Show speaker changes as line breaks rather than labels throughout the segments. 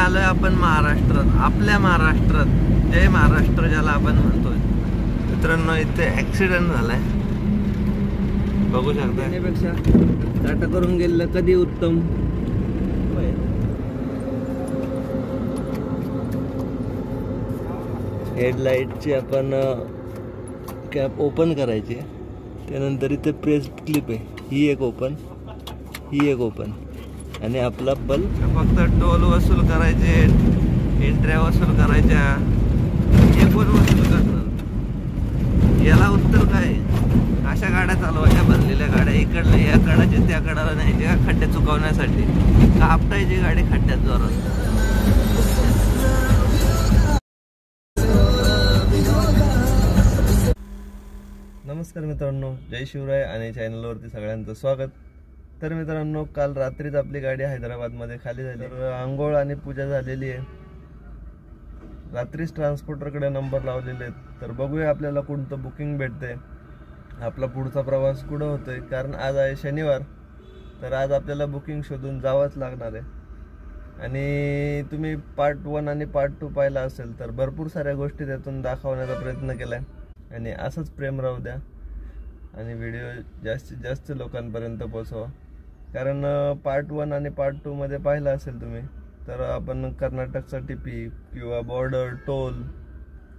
आलोय आपण महाराष्ट्रात, आपल्या महाराष्ट्रात, जय महाराष्ट्र ज्याला आपण म्हणतोय. मित्रांनो इथे ऍक्सिडेंट झालाय, बघू शकता. त्यापेक्षा टाटा करून गेलेलं कधी उत्तम. हेडलाईटची आपण कॅप ओपन करायची, त्यानंतर इथे प्रेस क्लिप आहे, ही एक ओपन, ही एक ओपन, आणि आपला बल्ब. फक्त टोल वसूल करायचे, एंट्र्या वसूल करायच्या, हे पण वसूल करणार. याला उत्तर काय? अशा गाड्या चालवायच्या, भरलेल्या गाड्या, इकडल्या या कडाच्या त्या कडाला न्यायच्या खड्ड्यात चुकवण्यासाठी, का आपटायची गाडी खड्ड्यात जोरात. नमस्कार मित्रांनो, जय शिवराय आणि चॅनलवरती सगळ्यांचं स्वागत. तर मित्रांनो, काल रात्रीच आपली गाडी हैदराबादमध्ये खाली झाली. तर आंघोळ आणि पूजा झालेली आहे. रात्रीच ट्रान्सपोर्टरकडे नंबर लावलेले आहेत. तर बघूया आपल्याला कोणतं बुकिंग भेटते, आपला पुढचा प्रवास कुठं होतोय. कारण आज आहे शनिवार, तर आज आपल्याला बुकिंग शोधून जावंच लागणार आहे. आणि तुम्ही पार्ट 1 आणि पार्ट 2 पाहिला असेल तर भरपूर साऱ्या गोष्टी त्यातून दाखवण्याचा प्रयत्न केला आहे. आणि असंच प्रेम राहू द्या आणि व्हिडिओ जास्तीत जास्त लोकांपर्यंत पोहोचवा. कारण पार्ट 1 आणि पार्ट 2 मध्ये पाहिलं असेल तुम्ही, तर आपण कर्नाटकचा टीपी किंवा बॉर्डर, टोल,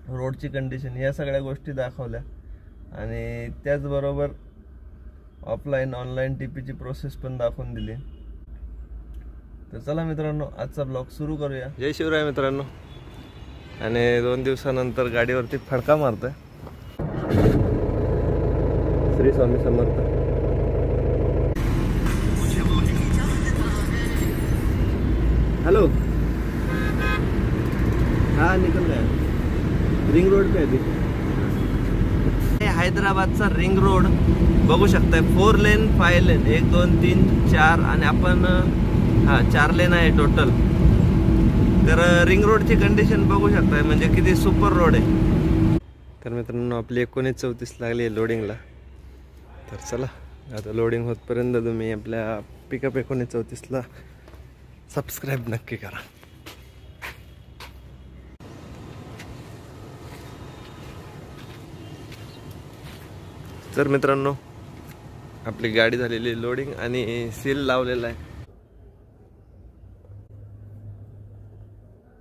रोडची कंडिशन, या सगळ्या गोष्टी दाखवल्या. आणि त्याचबरोबर ऑफलाईन ऑनलाईन टीपीची प्रोसेस पण दाखवून दिली. तर चला मित्रांनो, आजचा ब्लॉग सुरू करूया. जय शिवराय मित्रांनो. आणि 2 दिवसानंतर गाडीवरती फडका मारतोय. श्री स्वामी समर्थ. हेलो, हाँ निकल गया, रिंग रोड पे अभी. हैदराबादचा रिंग रोड बघू शकताय, 4 लेन 5 लेन, 1 2 3 4, आणि आपण 4 लेन आहे टोटल. तर रिंग रोडची कंडिशन बघू शकताय, म्हणजे किती सुपर रोड आहे. तर मित्रांनो, आपली 19:34 लागली आहे लोडिंगला. तर चला, आता लोडिंग होतपर्यंत तुम्ही आपल्या पिकअप 19:34ला सबस्क्राईब नक्की करा. तर मित्रांनो, आपली गाडी झालेली लोडिंग आणि सील लावलेला आहे.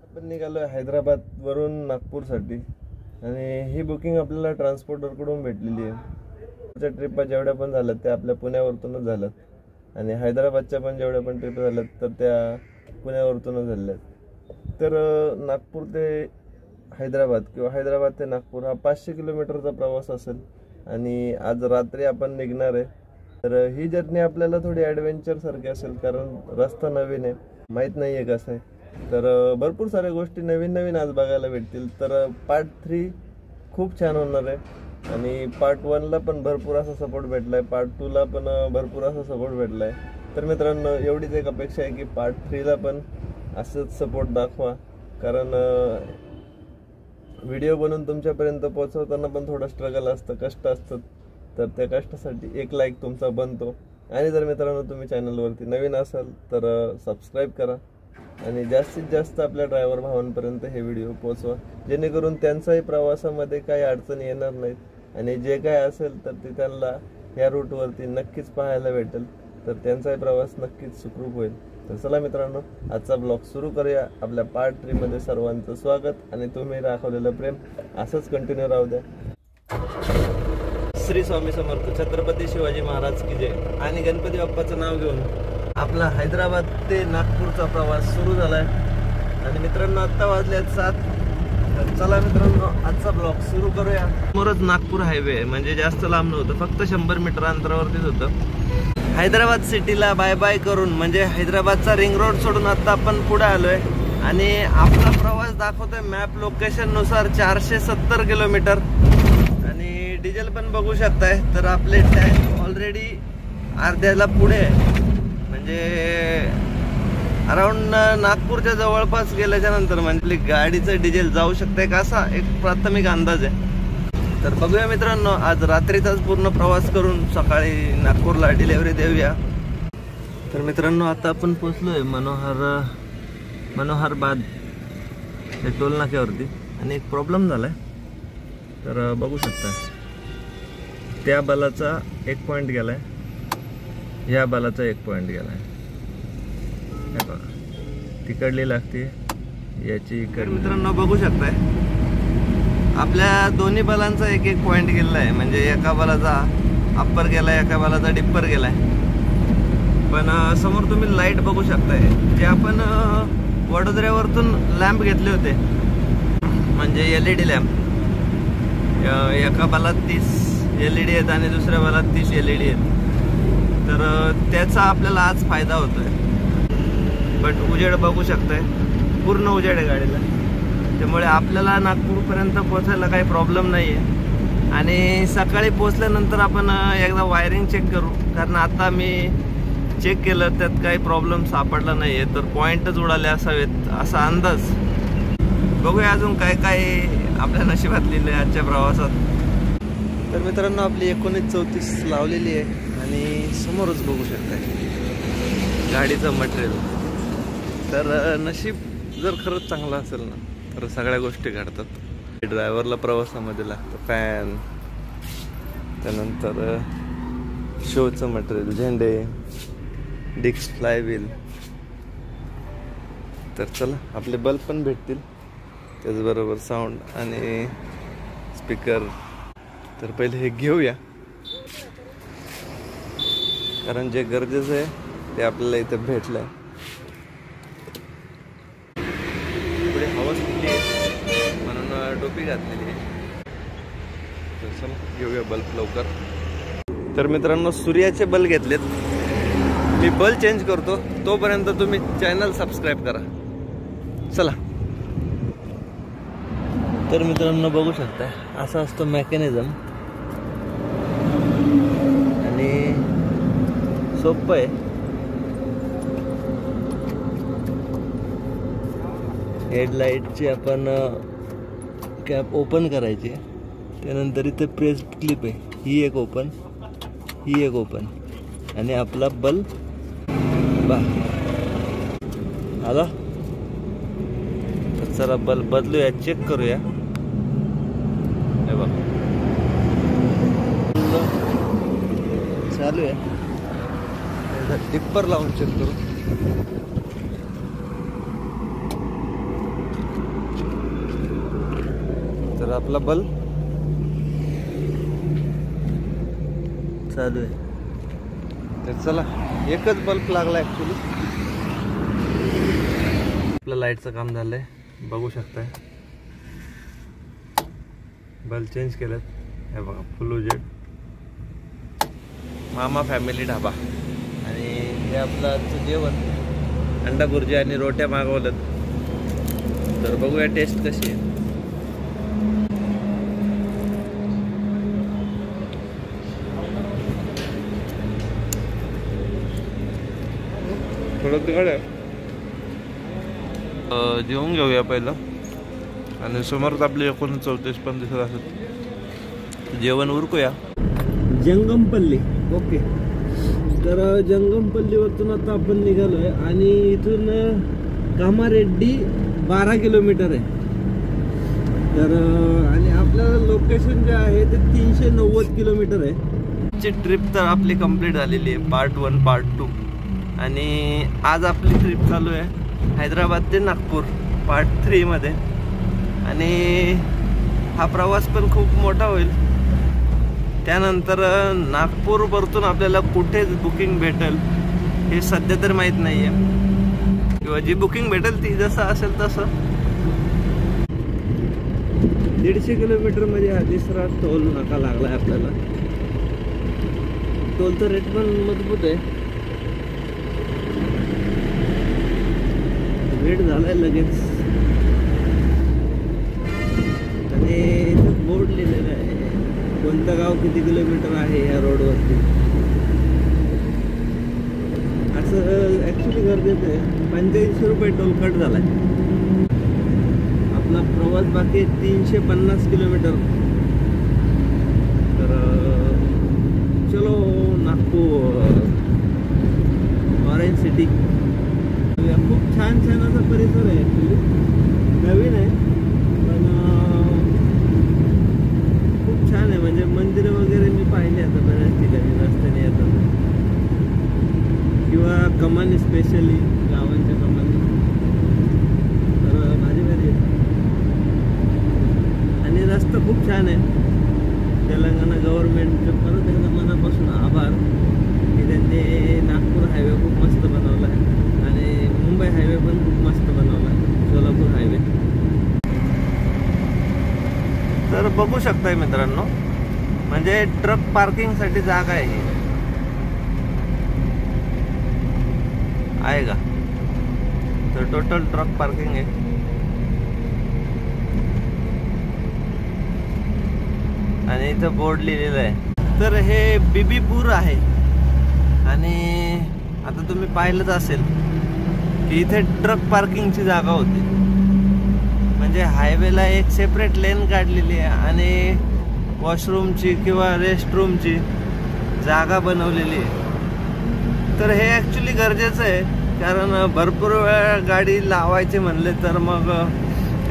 आपण निघालोय हैदराबाद वरून नागपूरसाठी. आणि ही बुकिंग आपल्याला ट्रान्सपोर्टरकडून भेटलेली आहे. त्या ट्रिपा जेवढ्या पण झाल्यात त्या आपल्या पुण्यावरतूनच झाल्यात, आणि हैदराबादच्या पण जेवढ्या पण ट्रिप झाल्यात तर त्या पुण्यावरतूनच झाल्यात. तर नागपूर ते हैदराबाद किंवा हैदराबाद ते नागपूर हा 500 किलोमीटरचा प्रवास असेल. आणि आज रात्री आपण निघणार आहे. तर ही जर्नी आपल्याला थोडी ॲडव्हेंचर सारखी असेल, कारण रस्ता नवीन आहे, माहीत नाही आहे कसं आहे. तर भरपूर साऱ्या गोष्टी नवीन नवीन आज बघायला भेटतील. तर पार्ट 3 खूप छान होणार आहे. आणि पार्ट 1ला पण भरपूर असा सपोर्ट भेटला आहे, पार्ट 2ला पण भरपूर असा सपोर्ट भेटला आहे. तर मित्रांनो, एवढीच एक अपेक्षा आहे की पार्ट 3ला पण असंच सपोर्ट दाखवा. कारण व्हिडिओ बनवून तुमच्यापर्यंत पोहोचवताना पण थोडं स्ट्रगल असतं, कष्ट असतं. तर त्या कष्टासाठी एक लाईक तुमचा बनतो. आणि जर मित्रांनो तुम्ही चॅनलवरती नवीन असाल तर सबस्क्राईब करा. आणि जास्तीत जास्त आपल्या ड्रायव्हर भावांपर्यंत हे व्हिडिओ पोहोचवा, जेणेकरून त्यांचाही प्रवासामध्ये काही अडचणी येणार नाहीत. आणि जे काय असेल तर ते त्यांना या रूटवरती नक्कीच पाहायला भेटेल. तर त्यांचाही प्रवास नक्कीच सुखरूप होईल. तर चला मित्रांनो, आजचा ब्लॉग सुरू करूया. आपल्या पार्ट 3 मध्ये सर्वांचं स्वागत. आणि तुम्ही दाखवलेलं प्रेम असंच कंटिन्यू राहू द्या. श्री स्वामी समर्थ. छत्रपती शिवाजी महाराज की जय. आणि गणपती बाप्पाचं नाव घेऊन आपला हैदराबाद ते नागपूरचा प्रवास सुरू झालाय. आणि मित्रांनो, आत्ता वाजल्यात 7. चला मित्रांनो, आजचा ब्लॉग सुरू करूया. समोरच नागपूर हायवे आहे, म्हणजे जास्त लांब नव्हतं, फक्त 100 मीटर अंतरावरतीच होतं. हैदराबाद सिटीला बाय बाय करून, म्हणजे हैदराबादचा रिंग रोड सोडून आता आपण पुढे आलोय. आणि आपला प्रवास दाखवतोय मॅप लोकेशन नुसार 470 किलोमीटर. आणि डिझेल पण बघू शकताय. तर आपले टँक ऑलरेडी अर्ध्याला पुढे आहे, म्हणजे अराउंड नागपूरच्या जवळपास गेल्याच्या नंतर म्हणजे गाडीचं डिझेल जाऊ शकते का, असा एक प्राथमिक अंदाज आहे. तर बघूया मित्रांनो, आज रात्रीचाच पूर्ण प्रवास करून सकाळी नागपूरला डिलिव्हरी देऊया. तर मित्रांनो, आता आपण पोहोचलोय मनोहर मनोहरबाद हे टोल नाक्यावरती. आणि एक प्रॉब्लेम झाला आहे, तर बघू शकता त्या बलाचा 1 पॉईंट गेला आहे, ह्या बलाचा 1 पॉईंट गेला आहे. हे बघा तिकडली लागते याची इकडे. मित्रांनो बघू शकताय आपल्या दोन्ही बलांचा 1-1 पॉईंट गेला आहे. म्हणजे एका बलाचा अप्पर गेला आहे, एका बलाचा डिप्पर गेला आहे. पण समोर तुम्ही लाईट बघू शकताय, जे आपण वडोदऱ्यावरतून लॅम्प घेतले होते, म्हणजे LED लॅम्प. एका बलात 30 LED आहेत आणि दुसऱ्या बलात 30 LED आहेत. तर त्याचा आपल्याला आज फायदा होतोय. बट उजेड बघू शकताय, पूर्ण उजेड आहे गाडीला. त्यामुळे आपल्याला नागपूरपर्यंत पोहोचायला काही प्रॉब्लेम नाही आहे. आणि सकाळी पोहोचल्यानंतर आपण एकदा वायरिंग चेक करू, कारण आता मी चेक केलं त्यात काही प्रॉब्लेम सापडला नाही आहे. तर पॉईंटच उडाले असावेत असा अंदाज. बघूया अजून काय काय आपल्या नशिबात लिहिलं आहे आजच्या प्रवासात. तर मित्रांनो आपली 1934 लावलेली आहे आणि समोरच बघू शकताय गाडीचं मटेरियल. तर नशीब जर खरंच चांगलं असेल ना तर सगळ्या गोष्टी घडतात. ड्रायव्हरला प्रवासामध्ये लागतं फॅन, त्यानंतर शोचं मटेरियल, झेंडे, डिस्क, फ्लायव्हील. तर चला आपले बल्ब पण भेटतील, त्याचबरोबर साऊंड आणि स्पीकर. तर पहिले हे घेऊया, कारण जे गरजेचं आहे ते आपल्याला इथं भेटलं आहे. पुढे हवा सुटली आहे म्हणून टोपी घातलेली आहे. तर चला घेऊया बल्ब लवकर. तर मित्रांनो सूर्याचे बल्ब घेतलेत, मी बल्ब चेंज करतो, तोपर्यंत तुम्ही चॅनल सबस्क्राईब करा. चला. तर मित्रांनो बघू शकता असा असतो मेकॅनिझम आणि सोपं आहे. हेडलाईटची आपण कॅप ओपन करायची, त्यानंतर इथे प्रेस क्लिप आहे, ही एक ओपन, ही एक ओपन, आणि आपला बल्ब बा आला. तर चला बल्ब बदलूया, चेक करूया. हे बघा चालू आहे. डिप्पर लावून चेक करू. तर आपला बल्ब चालू आहे. तर चला एकच बल्ब लागला ऍक्च्युली. आपलं लाईटचं काम झालंय, बघू शकताय. बल्ब चेंज केलं. हे बघा फुल उजेड. मामा फॅमिली ढाबा. आणि हे आपलं आजचं जेवण, अंडा भुर्जी आणि रोट्या मागवलं. तर बघूया टेस्ट कशी आहे. थोडं तिखट आहे. जेवून घेऊया पहिलं, आणि समोरच आपले 39 पण दिसत असत. जेवण उरकूया. जंगमपल्ली. ओके. तर जंगमपल्लीवरतून आता आपण निघालोय आणि इथून कामारेड्डी 12 किलोमीटर आहे. तर आणि आपलं लोकेशन जे आहे ते 390 किलोमीटर आहे. ची ट्रिप तर आपली कंप्लीट झालेली आहे, पार्ट 1 पार्ट 2. आणि आज आपली ट्रिप चालू आहे हैदराबाद ते नागपूर पार्ट 3 मध्ये. आणि हा प्रवास पण खूप मोठा होईल. त्यानंतर नागपूर वरतून आपल्याला कुठे बुकिंग भेटेल हे सध्या तर माहीत नाही आहे, किंवा जी बुकिंग भेटेल ती जसं असेल तसं. 150 किलोमीटर मध्ये हा तिसरा टोल नाका लागला आहे आपल्याला. टोलचा रेट पण मजबूत आहे. रेट झालाय लगेच. आणि इथं बोर्ड लिहिलेलं आहे कोणतं गाव किती किलोमीटर आहे या रोडवरती. असं ॲक्च्युली गरजेचं आहे. 85 रुपये टोल कट झालाय. आपला प्रवास बाकी 350 किलोमीटर. तर चलो नागपूर ऑरेंज सिटी. खूप छान असा परिसर आहे. ॲक्च्युली नवीन आहे पण खूप छान आहे. म्हणजे मंदिरं वगैरे मी पाहिले आता बऱ्याच ठिकाणी रस्त्याने येतात, किंवा कमानी, स्पेशली गावांच्या कमानी, तर भारी भारी आहे. आणि रस्ता खूप छान आहे. तेलंगणा गव्हर्नमेंटचे परत एकदा मनापासून आभार की त्यांनी नागपूर हायवे खूप मस्त बनवला आहे आणि मुंबई हायवे पण खूप मस्त बनवला आहे, सोलापूर हायवे. तर बघू शकताय मित्रांनो, म्हणजे ट्रक पार्किंगसाठी जागा आहे का? तर टोटल ट्रक पार्किंग आहे. आणि इथं बोर्ड लिहिलेलं आहे. तर हे बीबीपूर आहे. आणि आता तुम्ही पाहिलंच असेल की इथे ट्रक पार्किंगची जागा होती. म्हणजे हायवेला एक सेपरेट लेन काढलेली आहे आणि वॉशरूमची किंवा रेस्टरूमची जागा बनवलेली आहे. तर हे ॲक्च्युली गरजेचं आहे, कारण भरपूर वेळा गाडी लावायची म्हणले तर मग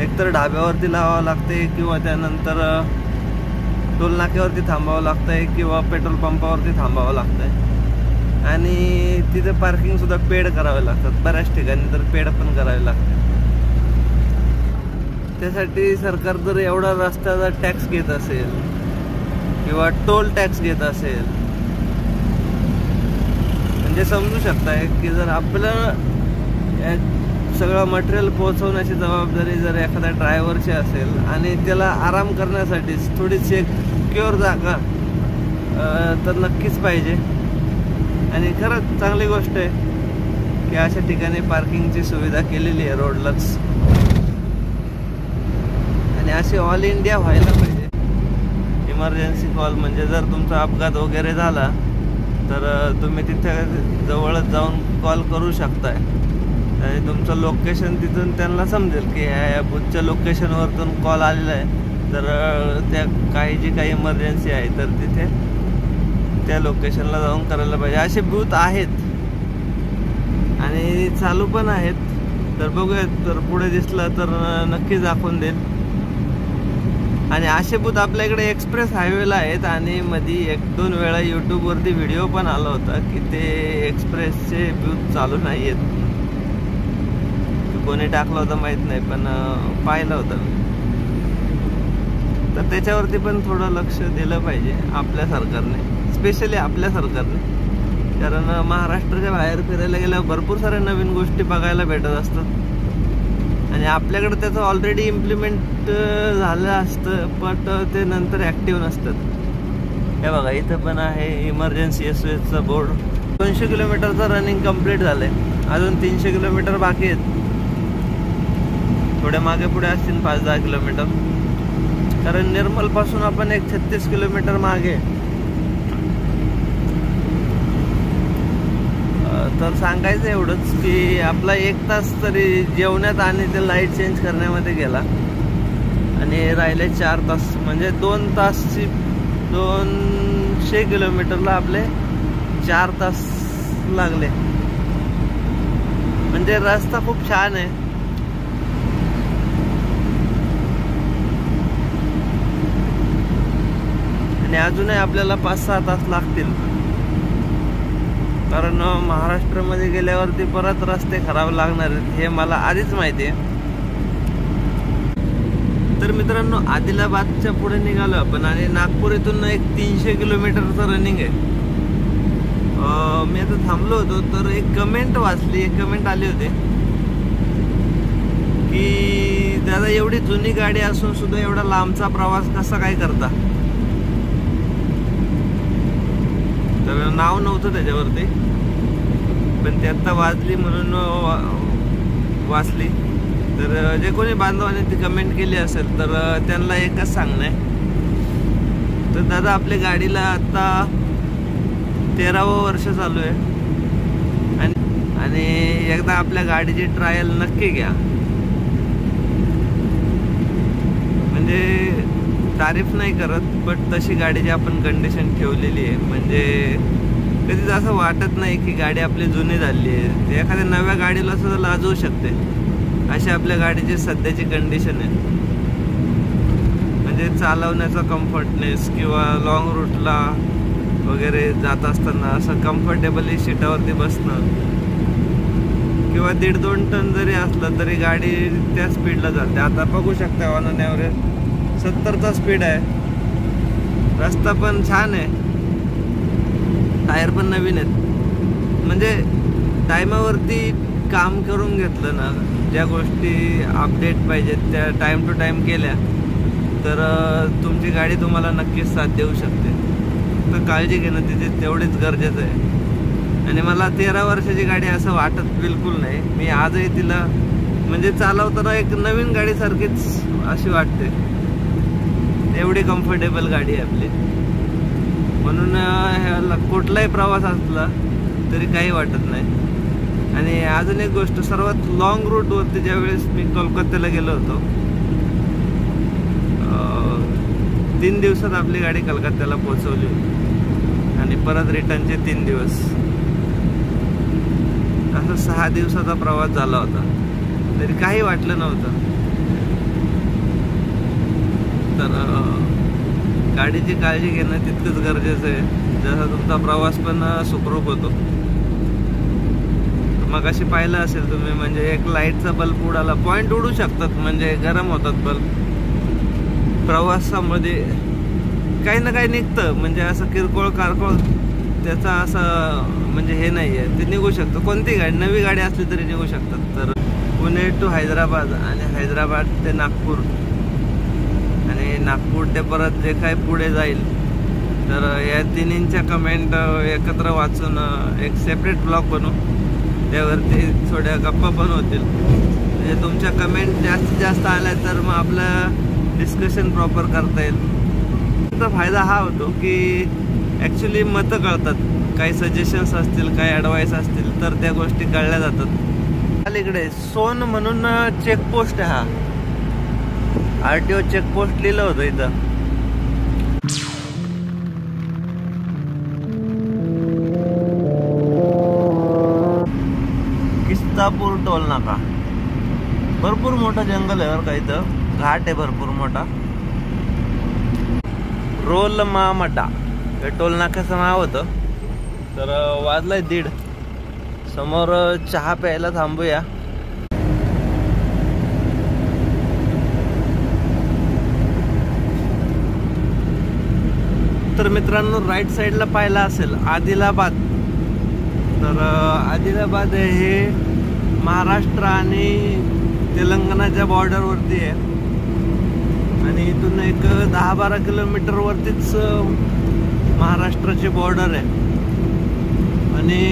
एकतर ढाब्यावरती लावावं लागते, किंवा त्यानंतर टोल नाक्यावरती थांबावं लागतंय, किंवा पेट्रोल पंपावरती थांबावं लागतंय. आणि तिथे पार्किंगसुद्धा पेड करावे लागतात. बऱ्याच ठिकाणी तर पेड पण करावे लागते. त्यासाठी सरकार जर एवढा रस्त्याचा टॅक्स घेत असेल किंवा टोल टॅक्स घेत असेल, म्हणजे समजू शकताय की जर आपलं सगळं मटेरियल पोहोचवण्याची जबाबदारी जर एखाद्या ड्रायव्हरची असेल आणि त्याला आराम करण्यासाठी थोडीशी सिक्युअर जागा तर नक्कीच पाहिजे. आणि खरंच चांगली गोष्ट आहे की अशा ठिकाणी पार्किंगची सुविधा केलेली आहे रोडलाच. आणि अशी ऑल इंडिया व्हायला पाहिजे. इमर्जन्सी कॉल म्हणजे जर तुमचा अपघात वगैरे झाला तर तुम्ही तिथे जवळच जाऊन कॉल करू शकताय आणि तुमचं लोकेशन तिथून त्यांना समजेल की ह्या बुथच्या लोकेशनवरतून कॉल आलेला आहे. तर त्या काही इमर्जन्सी आहे तर तिथे त्या लोकेशनला जाऊन करायला पाहिजे. असे बूथ आहेत आणि चालू पण आहेत. तर बघूयात, जर पुढे दिसलं तर नक्की दाखवून देईल. आणि असे बूथ आपल्या इकडे एक्सप्रेस हायवेला आहेत. आणि मध्ये 1-2 वेळा यूट्यूबवरती व्हिडिओ पण आला होता की ते एक्सप्रेसचे बूथ चालू नाही आहेत. कोणी टाकलं होतं माहीत नाही, पण पाहिलं होतं मी. तर त्याच्यावरती पण थोडं लक्ष दिलं पाहिजे आपल्या सरकारने, स्पेशली आपल्या सरकारने. कारण महाराष्ट्राच्या बाहेर फिरायला गेल्यावर भरपूर साऱ्या नवीन गोष्टी बघायला भेटत असतात आणि आपल्याकडे त्याचं ऑलरेडी इम्प्लिमेंट झालं असतं, पण ते नंतर ॲक्टिव्ह नसतात. हे बघा, इथं पण आहे इमर्जन्सी SOSचा बोर्ड. 200 किलोमीटरचं रनिंग कंप्लीट झालं आहे. अजून 300 किलोमीटर बाकी आहेत. थोडे मागे पुढे असतील 5-10 किलोमीटर. कारण निर्मलपासून आपण एक 36 किलोमीटर मागे. तर सांगायचं एवढंच की आपला 1 तास तरी जेवण्यात आणि ते लाईट चेंज करण्यामध्ये गेला आणि राहिले 4 तास. म्हणजे 2 तासची 200 किलोमीटरला आपले 4 तास लागले. म्हणजे रस्ता खूप छान आहे. आणि अजूनही आपल्याला 5-6 तास लागतील, कारण महाराष्ट्रामध्ये गेल्यावरती परत रस्ते खराब लागणार आहेत हे मला आधीच माहिती आहे. तर मित्रांनो, आदिलाबादच्या पुढे निघालो आपण आणि नागपूर इथून एक 300 किलोमीटरचं रनिंग आहे. मी आता थांबलो होतो तर एक कमेंट आली होती की दादा, एवढी जुनी गाडी असून सुद्धा एवढा लांबचा प्रवास कसा काय करता. तर नाव नव्हतं त्याच्यावरती, पण ते आत्ता वाजली म्हणून वाचली. तर जे कोणी बांधवाने ती कमेंट केली असेल तर त्यांना एकच सांगणं आहे, तर दादा आपल्या गाडीला आत्ता 13वं वर्ष चालू आहे आणि एकदा आपल्या गाडीची ट्रायल नक्की घ्या. म्हणजे तारीफ नाही करत, बट तशी गाडीची आपण कंडिशन ठेवलेली आहे. म्हणजे कधीच असं वाटत नाही की गाडी आपली जुनी झाली आहे. ते एखाद्या नव्या गाडीला सुद्धा लाजवू शकते, अशी आपल्या गाडीची सध्याची कंडिशन आहे. म्हणजे चालवण्याचा कम्फर्टनेस किंवा लॉंग रूटला वगैरे जात असताना असं कम्फर्टेबली सीटावरती बसणं, किंवा 1.5-2 टन जरी असलं तरी गाडी त्या स्पीडला जाते. आता बघू शकता ऑन एन ॲव्हरेज 70चा स्पीड आहे. रस्ता पण छान आहे, टायर पण नवीन आहेत. म्हणजे टायमावरती काम करून घेतलं ना, ज्या गोष्टी अपडेट पाहिजेत त्या टाईम टू टाईम केल्या तर तुमची गाडी तुम्हाला नक्कीच साथ देऊ शकते. तर काळजी घेणं तिथे तेवढीच गरजेचं आहे. आणि मला 13 वर्षाची गाडी असं वाटत बिलकुल नाही. मी आजही तिला म्हणजे चालवताना एक नवीन गाडीसारखीच अशी वाटते. एवढी कम्फर्टेबल गाडी आहे आपली. म्हणून ह्याला कुठलाही प्रवास असला तरी काही वाटत नाही. आणि अजून एक गोष्ट, सर्वात लॉंग रूटवरती ज्यावेळेस मी कोलकात्याला गेलो होतो, 3 दिवसात आपली गाडी कलकत्त्याला पोहोचवली होती आणि परत रिटर्नचे 3 दिवस, असं 6 दिवसाचा प्रवास झाला होता. तरी काही वाटलं नव्हतं. तर गाडीची काळजी घेणं तितकंच गरजेचं आहे, जसा तुमचा प्रवास पण सुखरूप होतो. मग अशी पाहिलं असेल तुम्ही, म्हणजे एक लाईटचा बल्ब उडाला, पॉईंट उडू शकतात, म्हणजे गरम होतात बल्ब. प्रवासामध्ये काही ना काही निघतं, म्हणजे असं किरकोळ कारकोळ त्याचा असं म्हणजे हे नाही आहे, ते निघू शकतं. कोणती गाडी, नवी गाडी असली तरी निघू शकतात. तर पुणे टू हैदराबाद आणि हैदराबाद ते नागपूर आणि नागपूर ते परत जे काय पुढे जाईल, तर या तिन्हींच्या कमेंट एकत्र वाचून एक सेपरेट ब्लॉग बनवू. त्यावरती थोड्या गप्पा पण होतील. म्हणजे तुमच्या कमेंट जास्तीत जास्त आल्या तर मग आपलं डिस्कशन प्रॉपर करता येईल. त्याचा फायदा हा होतो की ॲक्च्युली मतं कळतात. काही सजेशन्स असतील, काही ॲडवाईस असतील तर त्या गोष्टी कळल्या जातात. अलीकडे सोन म्हणून चेकपोस्ट आहे, हा RTO चेकपोस्ट लिहिलं होतं इथं. किस्तापूर टोल नाका, भरपूर मोठं जंगल आहे बरं का इथं, घाट आहे भरपूर मोठा. रोल मामड्डा हे टोल नाक्याचं नाव होतं. तर वाजलाय 1:30. समोर चहा प्यायला थांबूया. तर मित्रांनो, राईट साईडला पाहिलं असेल आदिलाबाद. तर आदिलाबाद हे महाराष्ट्र आणि तेलंगणाच्या बॉर्डरवरती आहे. आणि इथून एक 10-12 किलोमीटरवरतीच महाराष्ट्राची बॉर्डर आहे. आणि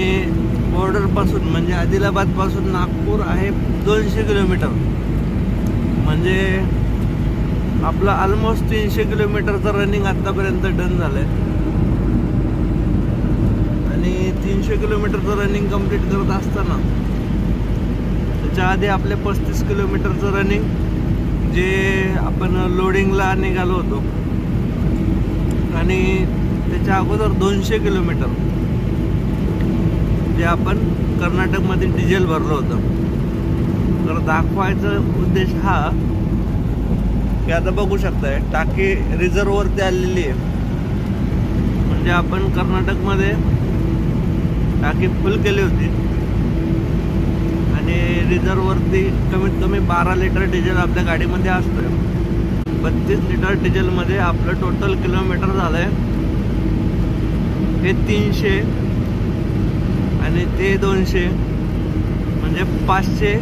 बॉर्डरपासून म्हणजे आदिलाबादपासून नागपूर आहे 200 किलोमीटर. म्हणजे आपलं ऑलमोस्ट 300 किलोमीटरचं रनिंग आत्तापर्यंत डन झालं आहे. आणि 300 किलोमीटरचं रनिंग कंप्लीट करत असताना त्याच्या आधी आपले 35 किलोमीटरचं रनिंग, जे आपण लोडिंगला निघालो होतो, आणि त्याच्या अगोदर 200 किलोमीटर जे आपण कर्नाटकमध्ये डिझेल भरलं होतं. तर दाखवायचा उद्देश हा की आता बघू शकताय टाकी रिझर्ववरती आलेली आहे. म्हणजे आपण कर्नाटकमध्ये टाकी फुल केली होती आणि रिझर्ववरती कमीत कमी 12 लिटर डिझेल आपल्या गाडीमध्ये असतोय. 32 लिटर डिझेलमध्ये आपलं टोटल किलोमीटर झालंय हे 300 आणि ते 200 म्हणजे 500.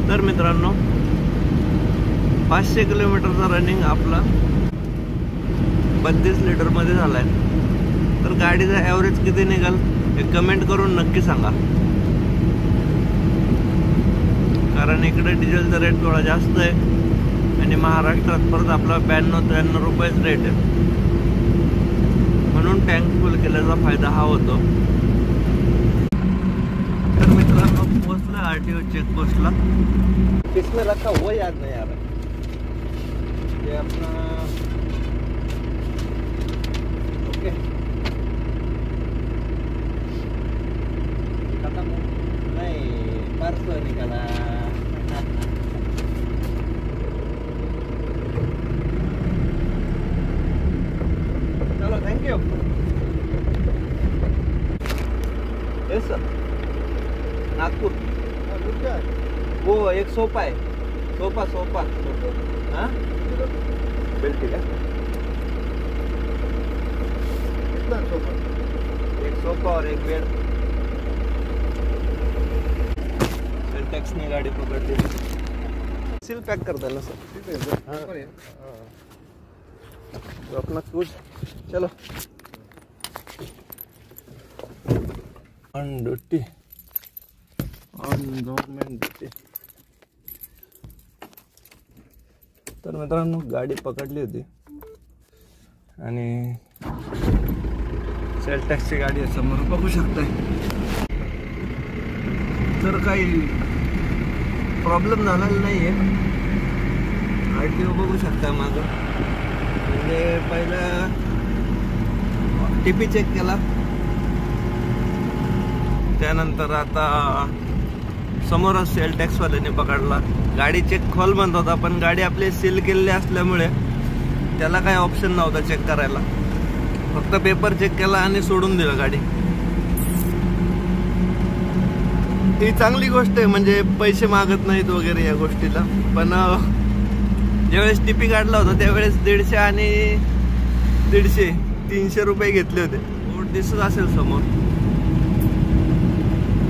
तर मित्रांनो, 500 किलोमीटरचा रनिंग आपला 32 लिटरमध्ये झाला आहे. तर गाडीचा ॲव्हरेज किती निघाल हे कमेंट करून नक्की सांगा, कारण इकडे डिझेलचा रेट थोडा जास्त आहे आणि महाराष्ट्रात परत आपला 92-93 रुपयेच रेट आहे. म्हणून टँक फुल केल्याचा फायदा हा होतो. तर मित्रांनो, पोहोचलं RTO चेकपोस्टला. किसमें रखा हुआ याद नहीं आ रहा. ये अपना ओके
निकाला.
चलो थँक्यू. Yes sir. नागपूर. वो एक सोफा है. सोफा हाँ बेल्ट का एक सोफा और एक बेड. टैक्स ने गाड़ी पकड़ली. सील पैक करता है ना सर. हाँ तो अपना कुछ चलो on duty on government duty. तर मित्रांनो गाडी पकडली होती आणि सेल टॅक्सची गाडी आहे समोर बघू शकताय. तर काही प्रॉब्लेम झालेला नाही आहे. RTO बघू शकता माझं. म्हणजे पहिला TP चेक केला, त्यानंतर आता समोरच सेल टॅक्सवाल्याने पकडला. गाडी चेक खोल म्हणत होता पण गाडी आपली सील केलेली असल्यामुळे त्याला काही ऑप्शन नव्हता चेक करायला. फक्त पेपर चेक केला आणि सोडून दिलं गाडी. ही चांगली गोष्ट आहे, म्हणजे पैसे मागत नाहीत वगैरे या गोष्टीला. पण ज्यावेळेस TP काढला होता त्यावेळेस 150 आणि 150 300 रुपये घेतले होते. बोर्ड दिसत असेल समोर.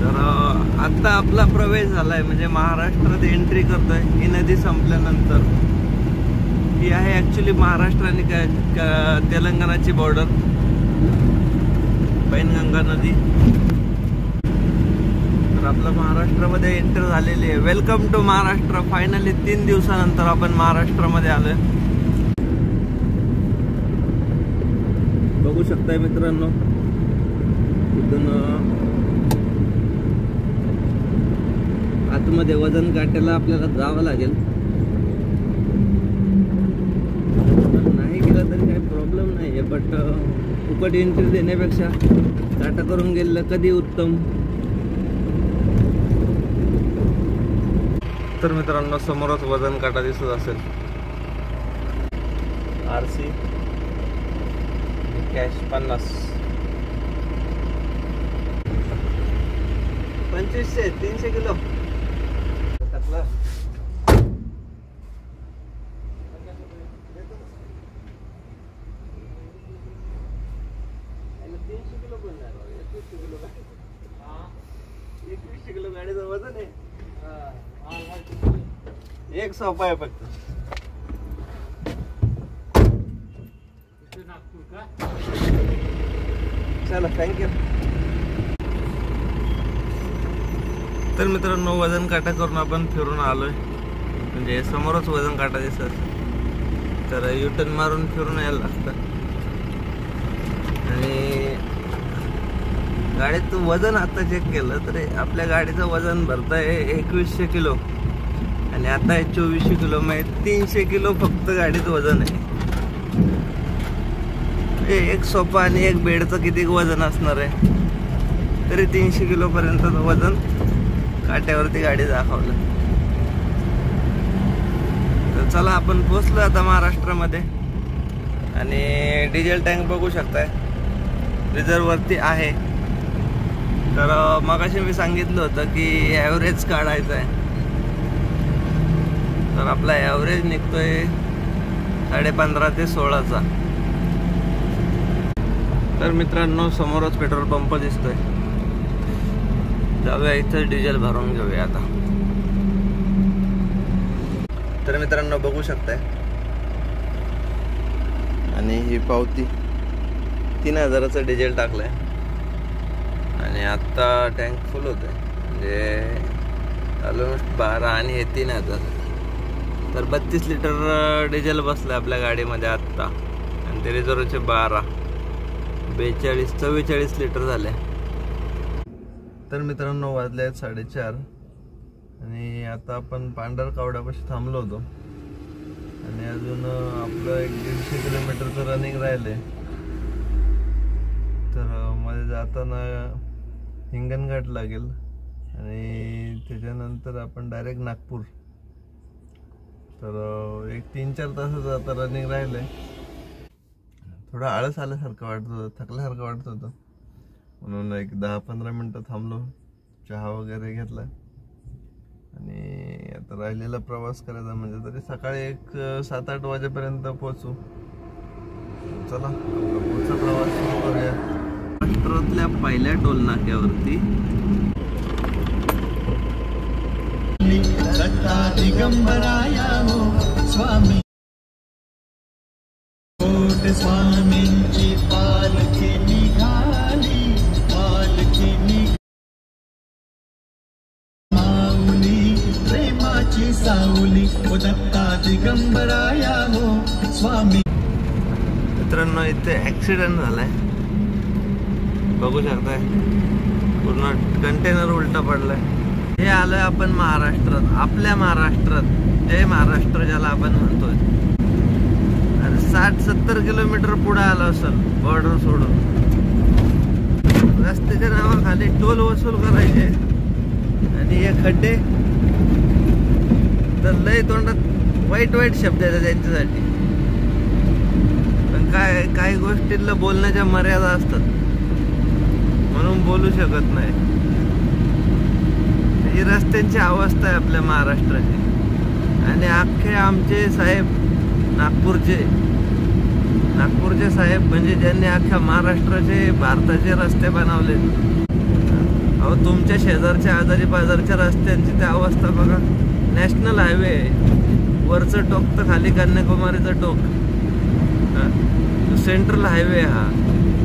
तर आता आपला प्रवेश झालाय, म्हणजे महाराष्ट्रात एंट्री करतोय. ही नदी संपल्यानंतर ही आहे ऍक्च्युली महाराष्ट्र आणि तेलंगणाची बॉर्डर, पैनगंगा नदी. तर आपलं महाराष्ट्रामध्ये एंटर झालेली आहे. Welcome to Maharashtra. फायनली 3 दिवसानंतर आपण महाराष्ट्रामध्ये आलोय. बघू शकताय मित्रांनो, इथून आतमध्ये वजन काट्याला आपल्याला जावं लागेल. नाही गेलं तरी काही प्रॉब्लेम नाही आहे, बट फुकट एंट्री देण्यापेक्षा काटा करून गेलेलं कधी उत्तम. तर मित्रांनो समोरच वजन काटा दिसत असेल. RC cash 50 2500 300 kilo. किलो गाडीचं वजन आहे. एक सोफा आहे फक्त. चला थँक्यू. तर मित्रांनो वजन काटा करून आपण फिरून आलोय. म्हणजे समोरच वजन काटा दिसत, तर U-टर्न मारून फिरून यायला लागतं. आणि गाडीचं वजन आता चेक केलं तर आपल्या गाडीचं वजन भरत आहे 2100 किलो आणि आता आहे 2400 किलो. म्हणजे 300 किलो फक्त गाडीचं वजन आहे. एक सोफा आणि एक बेडचं किती वजन असणार आहे, तरी 300 किलो पर्यंतचं वजन काट्यावरती गाडी दाखवलं. तर चला आपण पोहोचलो आता महाराष्ट्रामध्ये. आणि डिझेल टँक बघू शकताय रिझर्व वरती आहे. तर मगाशी मी सांगितलं होतं की ॲव्हरेज काढायचं आहे. तर आपला ॲव्हरेज निघतोय 15.5 ते 16चा. तर मित्रांनो समोरच पेट्रोल पंप दिसतोय. जाऊया इथं डिझेल भरून घेऊया आता. तर मित्रांनो बघू शकताय, आणि ही पावती 3000चं डिझेल टाकलंय आणि आता टँक फुल होत आहे. म्हणजे ऑलमोस्ट 12 आणि हे 3000. तर 32 लिटर डिझेल बसलं आपल्या गाडीमध्ये आत्ता. आणि ते रिझर्वचे 12 42 44 लिटर झाले. तर मित्रांनो वाजले आहेत 4:30 आणि आता आपण पांढरकवड्यापाशी थांबलो होतो. आणि अजून आपलं 150 किलोमीटरचं रनिंग राहिलंय. तर मध्ये जाताना हिंगणघाट लागेल आणि त्याच्यानंतर आपण डायरेक्ट नागपूर. तर एक 3-4 तासाचं आता रनिंग राहिलंय. थोडं आळस आल्यासारखं वाटत होतं, थकल्यासारखं वाटत होतं, म्हणून एक 10-15 मिनटं थांबलो, चहा वगैरे घेतला आणि आता राहिलेला प्रवास करायचा. म्हणजे तरी सकाळी एक 7-8 वाजेपर्यंत पोहोचू. चला पुढचा प्रवास सुरू करूया. महाराष्ट्रातल्या पहिल्या टोल नाक्यावरती
दिगंबराया हो स्वामी, स्वामींची पालखी निघाली, पालखी माऊली प्रेमाची सावली, ओ दत्ता दिगंबराया हो स्वामी.
मित्रांनो, इथे ऍक्सिडेंट झालाय, बघू शकताय. पूर्ण कंटेनर उलटा पडलाय. हे आलोय आपण महाराष्ट्रात, आपल्या महाराष्ट्रात, जय महाराष्ट्र ज्याला आपण म्हणतोय. आणि 60-70 किलोमीटर पुढे आलो असेल बॉर्डर सोडून. रस्त्याच्या नावाखाली टोल वसूल करायचे आणि हे खड्डे तर लय तोंडात वाईट शब्द येतात त्यांच्यासाठी. पण काही गोष्टींना बोलण्याच्या मर्यादा असतात, म्हणून बोलू शकत नाही. ही रस्त्यांची अवस्था आहे आपल्या महाराष्ट्राची. आणि अख्खे आमचे साहेब नागपूरचे साहेब म्हणजे ज्यांनी अख्ख्या महाराष्ट्राचे, भारताचे रस्ते बनवले. अहो, तुमच्या शेजारच्या आजारी बाजारच्या रस्त्यांची त्या अवस्था बघा. नॅशनल हायवे, वरचं टोक तर खाली कन्याकुमारीचं टोक, सेंट्रल हायवे हा,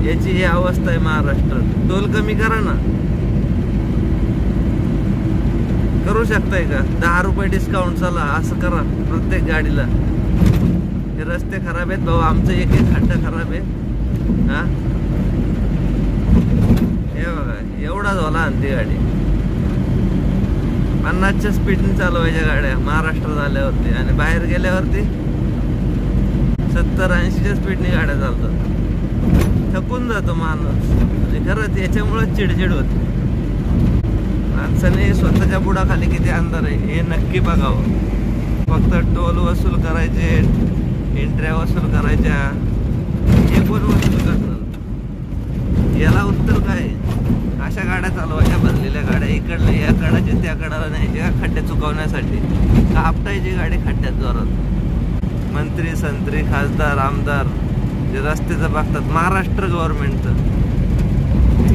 याची ही अवस्था आहे महाराष्ट्रात. टोल कमी करा ना. करू शकताय का? 10 रुपये डिस्काउंट, चला असं करा प्रत्येक गाडीला. हे रस्ते खराब आहेत भाऊ, आमचं एक खड्डा खराब आहे. हा, हे बघा, एवढा झाला आणते गाडी. 50च्या स्पीडने चालवायच्या गाड्या महाराष्ट्रात आल्यावरती, आणि बाहेर गेल्यावरती 70-80च्या स्पीडने गाड्या चालतात. थकून जातो माणूस. आणि खरंच याच्यामुळे चिडचिड होते. माणसाने स्वतःच्या बुडाखाली किती अंतर आहे हे नक्की बघावं. फक्त टोल वसूल करायचे, एंट्र्या वसूल करायच्या, हे कोण वसूल करणार? याला उत्तर काय? अशा गाड्या चालवायच्या, भरलेल्या गाड्या, इकडल्या या कडाच्या त्या कडाला न्यायच्या खड्ड्यात चुकवण्यासाठी. कापटायची गाडी खड्ड्यात जोरात. मंत्री, संत्री, खासदार, आमदार जे रस्त्याचं बघतात, महाराष्ट्र गव्हर्नमेंटचं,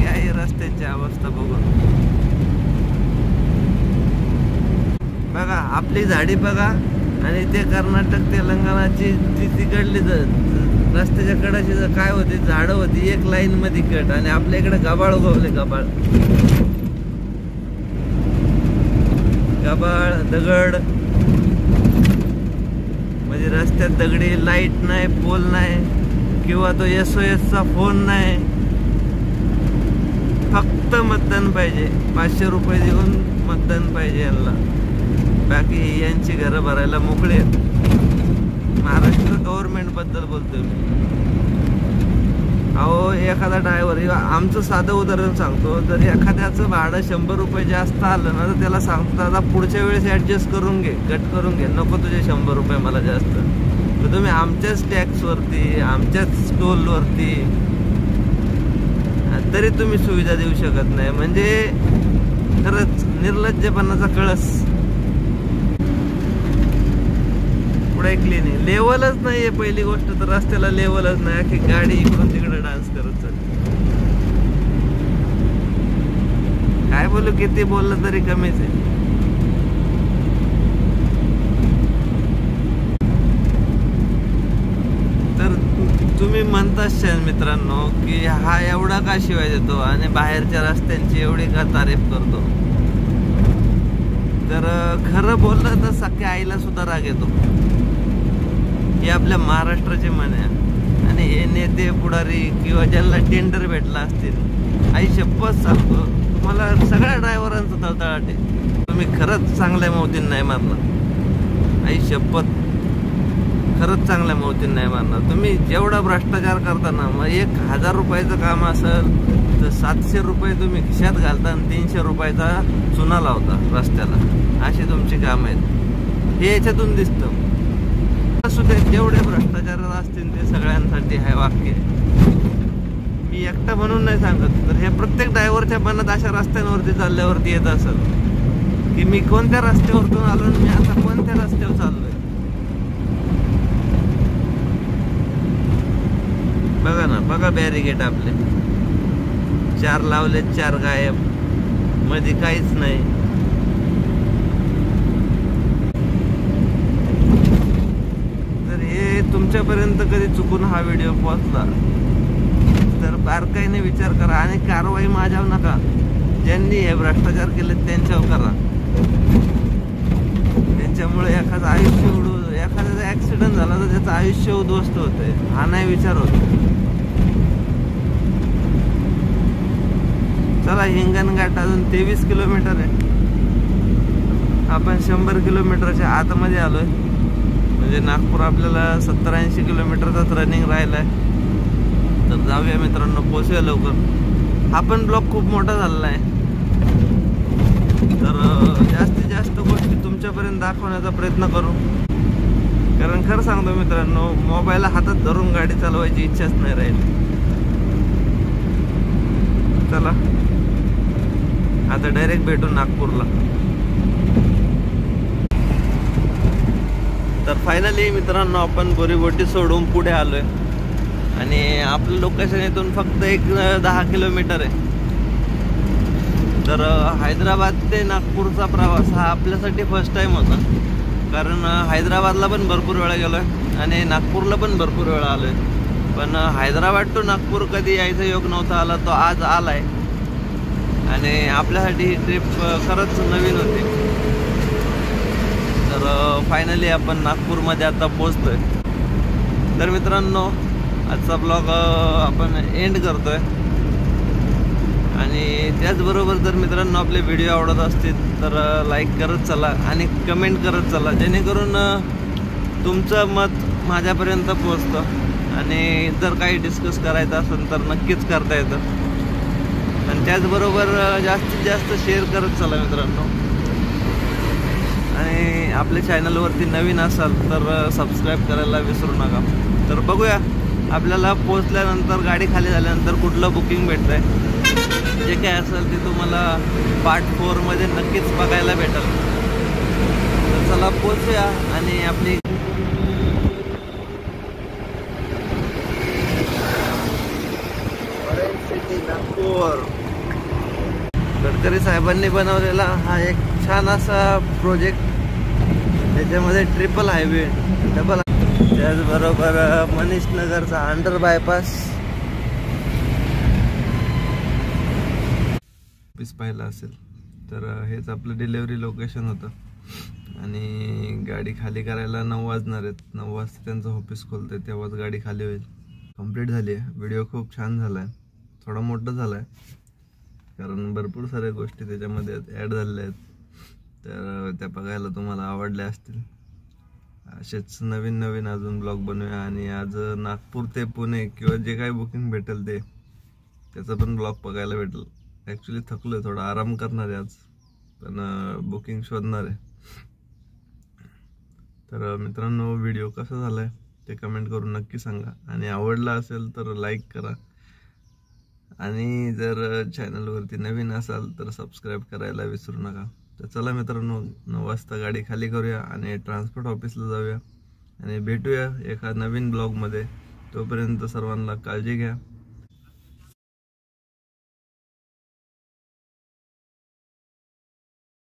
या रस्त्यांची अवस्था बघून बघा. आपली झाडी बघा, आणि ते कर्नाटक, तेलंगणाची तिकडली रस्त्याच्या कडाची काय होती, झाडं होती एक लाईन मध्ये कट, आणि आपल्या इकडे गबाळ उगवले. गबाळ दगड, म्हणजे रस्त्यात दगडी, लाईट नाही, पोल नाही, किंवा तो SOS चा फोन नाही. फक्त मतदान पाहिजे, 500 रुपये देऊन मतदान पाहिजे यांना. बाकी यांची घरं भरायला मोकळे. महाराष्ट्र गव्हर्नमेंट बद्दल बोलतोय मी. अहो, एखादा ड्रायव्हर, आमचं साधं उदाहरण सांगतो, जर एखाद्याचं भाडं 100 रुपये जास्त आलं ना, तर त्याला सांगतो आता पुढच्या वेळेस ऍडजस्ट करून घे, कट करून घे, नको तुझे 100 रुपये मला जास्त. तर तुम्ही आमच्याच टॅक्सवरती, आमच्याच टोलवरती तरी तुम्ही सुविधा देऊ शकत नाही. म्हणजे खरंच निर्लज्जपणाचा कळस. पुढे क्लिनिक लेवलच नाहीये. पहिली गोष्ट तर रस्त्याला लेवलच नाही. अख्खी गाडी इकडून तिकडे डान्स करत चालते. काय बोलू, किती बोललं तरी कमीच आहे. तर तुम्ही म्हणताच मित्रांनो की हा एवढा का शिवाय देतो आणि बाहेरच्या रस्त्यांची एवढी का तारीफ करतो. तर खरं बोललं तर सख्या आईला सुद्धा राग येतो. हे आपल्या महाराष्ट्राचे मन आहे. आणि हे नेते पुढारी किंवा ज्यांना टेंडर भेटला असतील, आई शपथ सांगतो तुम्हाला सगळ्या ड्रायव्हरांचं तळतळाट आहे. तुम्ही खरंच चांगल्या मौतीन नाही मारणार. आई शपथ खरंच चांगल्या मौतीन नाही मारणार. तुम्ही जेवढा भ्रष्टाचार करता ना, मग 1000 रुपयाचं काम असेल तर 700 रुपये तुम्ही खिशात घालता आणि 300 रुपयाचा चुना लावता रस्त्याला. अशी तुमची काम आहेत. हे याच्यातून दिसतं. असू दे, जेवढे भ्रष्टाचार असतील ते सगळ्यांसाठी आहे वाक्य. मी एकटा म्हणून नाही सांगत, तर हे प्रत्येक ड्रायव्हरच्या मनात अशा रस्त्यांवरती चालल्यावरती येत असेल की मी कोणत्या रस्त्यावरतून आलो आणि मी आता कोणत्या रस्त्यावर चाललोय. बघा ना, बघा बॅरिगेट आपले 4 लावले, 4 गायब, मध्ये काहीच नाही. तर हे तुमच्यापर्यंत कधी चुकून हा व्हिडिओ पोहोचला तर बारकाईने विचार करा आणि कारवाई माझ्यावर नका. ज्यांनी हे भ्रष्टाचार केले त्यांच्यावर करा. त्यांच्यामुळे एखादं आयुष्य एखाद्याचा ऍक्सिडेंट झाला तर त्याचं आयुष्य उद्ध्वस्त होतंय. हा नाही विचार होत. चला, हिंगणघाट अजून 23 किलोमीटर आहे. आपण 100 किलोमीटरच्या आतमध्ये आलोय. म्हणजे नागपूर आपल्याला 70-80 किलोमीटरचाच रनिंग राहिलाय. तर जाऊया मित्रांनो, पोहोचूया लवकर. हा पण ब्लॉग खूप मोठा झालेला आहे. तर जास्तीत जास्त गोष्टी तुमच्यापर्यंत दाखवण्याचा प्रयत्न करू. कारण खरं सांगतो मित्रांनो, मोबाईल हातात धरून गाडी चालवायची इच्छाच नाही राहिली. चला, आता डायरेक्ट भेटू नागपूरला. तर फायनली मित्रांनो, आपण बोरीबोटी सोडून पुढे आलोय आणि आपलं लोकेशन इथून फक्त 10 किलोमीटर आहे. तर हैदराबाद ते नागपूरचा प्रवास हा आपल्यासाठी फर्स्ट टाइम होता. कारण हैदराबादला पण भरपूर वेळा गेलोय आणि नागपूरला पण भरपूर वेळा आलोय. पण हैदराबाद टू नागपूर कधी यायचा योग नव्हता आला, तो आज आलाय. आणि आपल्यासाठी ही ट्रिप खरंच नवीन होती. तर फायनली आपण नागपूरमध्ये आता पोहोचतोय. तर मित्रांनो, आजचा ब्लॉग आपण एंड करतोय. आणि त्याचबरोबर जर मित्रांनो आपले व्हिडिओ आवडत असतील तर लाईक करत चला आणि कमेंट करत चला, जेणेकरून तुमचं मत माझ्यापर्यंत पोहोचतं. आणि जर काही डिस्कस करायचं असेल तर नक्कीच करता येतं. आणि त्याचबरोबर जास्तीत जास्त शेअर करत चला मित्रांनो. आणि आपल्या चॅनलवरती नवीन असाल तर सबस्क्राईब करायला विसरू नका. तर बघूया आपल्याला पोहोचल्यानंतर, गाडी खाली झाल्यानंतर कुठलं बुकिंग भेटतंय. जे काय असेल ते तुम्हाला पार्ट 4 मध्ये नक्कीच बघायला भेटेल. तर चला पोहोचूया. आणि आपली नागपूर गडकरी साहेबांनी बनवलेला हा एक छान असा प्रोजेक्ट. त्याच्यामध्ये ट्रिपल हायवे, डबल, त्याचबरोबर मनीष नगरचा अंडर बायपास ऑफिस पाहिलं असेल तर हेच आपलं डिलेवरी लोकेशन होतं. आणि गाडी खाली करायला 9 वाजणार आहेत. 9 वाजता त्यांचं ऑफिस खोलतंय, तेव्हाच गाडी खाली होईल. कंप्लीट झाली आहे. व्हिडिओ खूप छान झाला आहे. थोडा मोठा झाला आहे कारण भरपूर साऱ्या गोष्टी त्याच्यामध्ये ॲड झालेल्या आहेत. तर त्या बघायला तुम्हाला आवडल्या असतील. असेच नवीन नवीन अजून ब्लॉग बनवूया. आणि आज नागपूर ते पुणे किंवा जे काही बुकिंग भेटेल त्याचा पण ब्लॉग बघायला भेटेल. ॲक्च्युली थकलो आहे, थोडा आराम करणार आहे आज, पण बुकिंग शोधणार आहे. तर मित्रांनो, व्हिडिओ कसा झाला आहे ते कमेंट करून नक्की सांगा. आणि आवडला असेल तर लाईक करा. आणि जर चॅनलवरती नवीन असाल तर सबस्क्राईब करायला विसरू नका. तर चला मित्रांनो, 9 वाजता गाडी खाली करूया आणि ट्रान्सपोर्ट ऑफिसला जाऊया आणि भेटूया एका नवीन ब्लॉगमध्ये. तोपर्यंत सर्वांना काळजी घ्या.